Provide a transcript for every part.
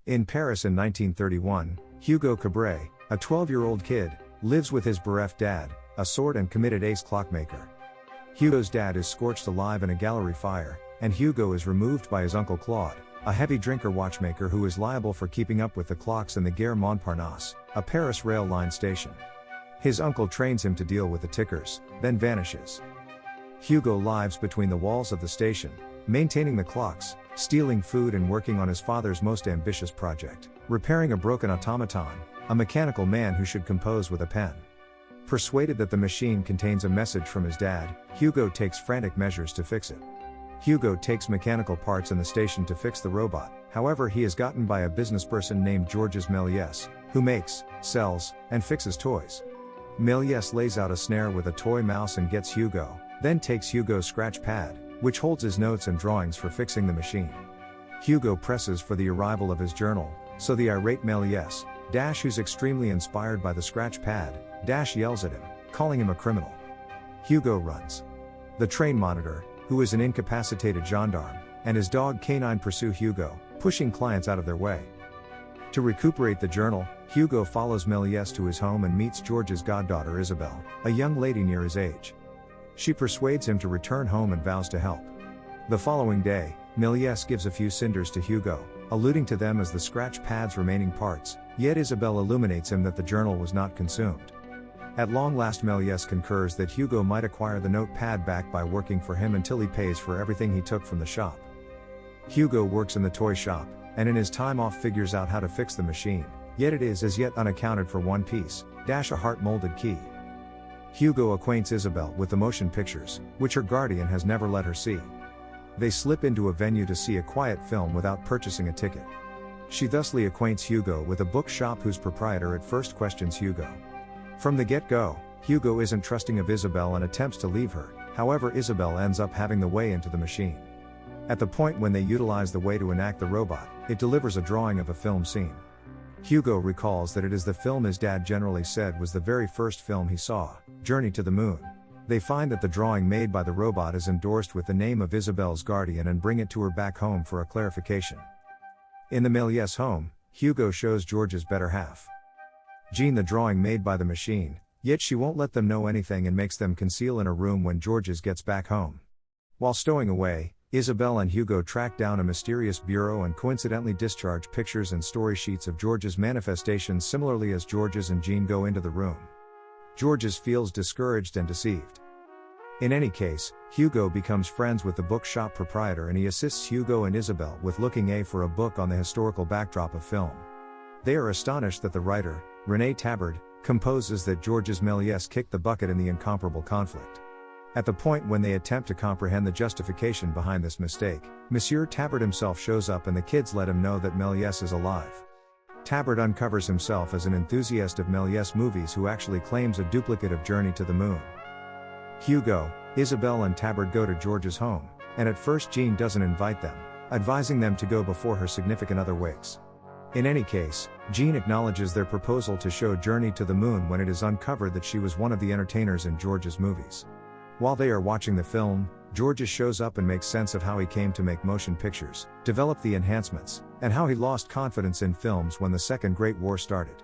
In Paris in 1931, Hugo Cabret, a 12-year-old kid, lives with his bereft dad, a sword and committed ace clockmaker. Hugo's dad is scorched alive in a gallery fire, and Hugo is removed by his uncle Claude, a heavy drinker watchmaker who is liable for keeping up with the clocks in the Gare Montparnasse, a Paris rail line station. His uncle trains him to deal with the tickers, then vanishes. Hugo lives between the walls of the station, maintaining the clocks, stealing food and working on his father's most ambitious project, repairing a broken automaton, a mechanical man who should compose with a pen. Persuaded that the machine contains a message from his dad, Hugo takes frantic measures to fix it. Hugo takes mechanical parts in the station to fix the robot, however he is gotten by a businessperson named Georges Méliès, who makes, sells, and fixes toys. Méliès lays out a snare with a toy mouse and gets Hugo, then takes Hugo's scratch pad, which holds his notes and drawings for fixing the machine. Hugo presses for the arrival of his journal, so the irate Méliès, who's extremely inspired by the scratch pad, yells at him, calling him a criminal. Hugo runs. The train monitor, who is an incapacitated gendarme, and his dog Canine pursue Hugo, pushing clients out of their way. To recuperate the journal, Hugo follows Méliès to his home and meets George's goddaughter Isabelle, a young lady near his age. She persuades him to return home and vows to help. The following day, Méliès gives a few cinders to Hugo, alluding to them as the scratch pad's remaining parts, yet Isabelle illuminates him that the journal was not consumed. At long last Méliès concurs that Hugo might acquire the notepad back by working for him until he pays for everything he took from the shop. Hugo works in the toy shop, and in his time off figures out how to fix the machine, yet it is as yet unaccounted for one piece, a heart-molded key. Hugo acquaints Isabelle with the motion pictures, which her guardian has never let her see. They slip into a venue to see a quiet film without purchasing a ticket. She thusly acquaints Hugo with a bookshop whose proprietor at first questions Hugo. From the get-go, Hugo isn't trusting of Isabelle and attempts to leave her, however Isabelle ends up having the way into the machine. At the point when they utilize the way to enact the robot, it delivers a drawing of a film scene. Hugo recalls that it is the film his dad generally said was the very first film he saw, Journey to the Moon. They find that the drawing made by the robot is endorsed with the name of Isabelle's guardian and bring it to her back home for a clarification. In the Méliès home, Hugo shows George's better half, Jean, the drawing made by the machine, yet she won't let them know anything and makes them conceal in a room when Georges gets back home. While stowing away, Isabelle and Hugo track down a mysterious bureau and coincidentally discharge pictures and story sheets of George's manifestations similarly as Georges and Jean go into the room. Georges feels discouraged and deceived. In any case, Hugo becomes friends with the bookshop proprietor and he assists Hugo and Isabelle with looking for a book on the historical backdrop of film. They are astonished that the writer, René Tabard, composes that Georges Méliès kicked the bucket in the incomparable conflict. At the point when they attempt to comprehend the justification behind this mistake, Monsieur Tabard himself shows up and the kids let him know that Méliès is alive. Tabard uncovers himself as an enthusiast of Méliès movies who actually claims a duplicate of Journey to the Moon. Hugo, Isabelle and Tabard go to George's home, and at first Jean doesn't invite them, advising them to go before her significant other wakes. In any case, Jean acknowledges their proposal to show Journey to the Moon when it is uncovered that she was one of the entertainers in George's movies. While they are watching the film, Georges shows up and makes sense of how he came to make motion pictures, develop the enhancements, and how he lost confidence in films when the Second Great War started.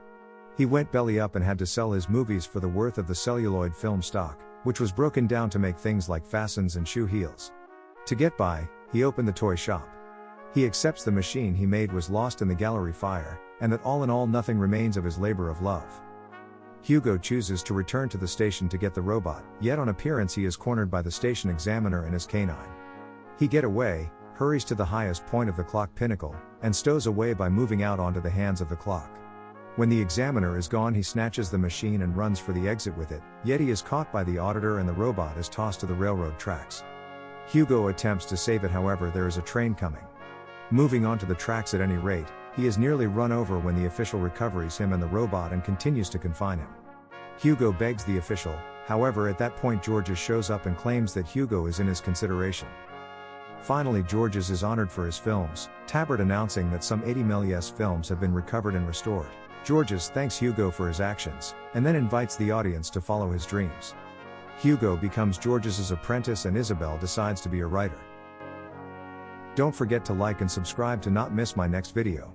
He went belly up and had to sell his movies for the worth of the celluloid film stock, which was broken down to make things like fastens and shoe heels. To get by, he opened the toy shop. He accepts the machine he made was lost in the gallery fire, and that all in all nothing remains of his labor of love. Hugo chooses to return to the station to get the robot, yet on appearance he is cornered by the station examiner and his canine. He gets away, hurries to the highest point of the clock pinnacle, and stows away by moving out onto the hands of the clock. When the examiner is gone he snatches the machine and runs for the exit with it, yet he is caught by the auditor and the robot is tossed to the railroad tracks. Hugo attempts to save it, however there is a train coming. Moving onto the tracks at any rate, he is nearly run over when the official recovers him and the robot and continues to confine him. Hugo begs the official, however at that point Georges shows up and claims that Hugo is in his consideration. Finally Georges is honored for his films, Tabard announcing that some 80 Méliès films have been recovered and restored. Georges thanks Hugo for his actions, and then invites the audience to follow his dreams. Hugo becomes Georges' apprentice and Isabelle decides to be a writer. Don't forget to like and subscribe to not miss my next video.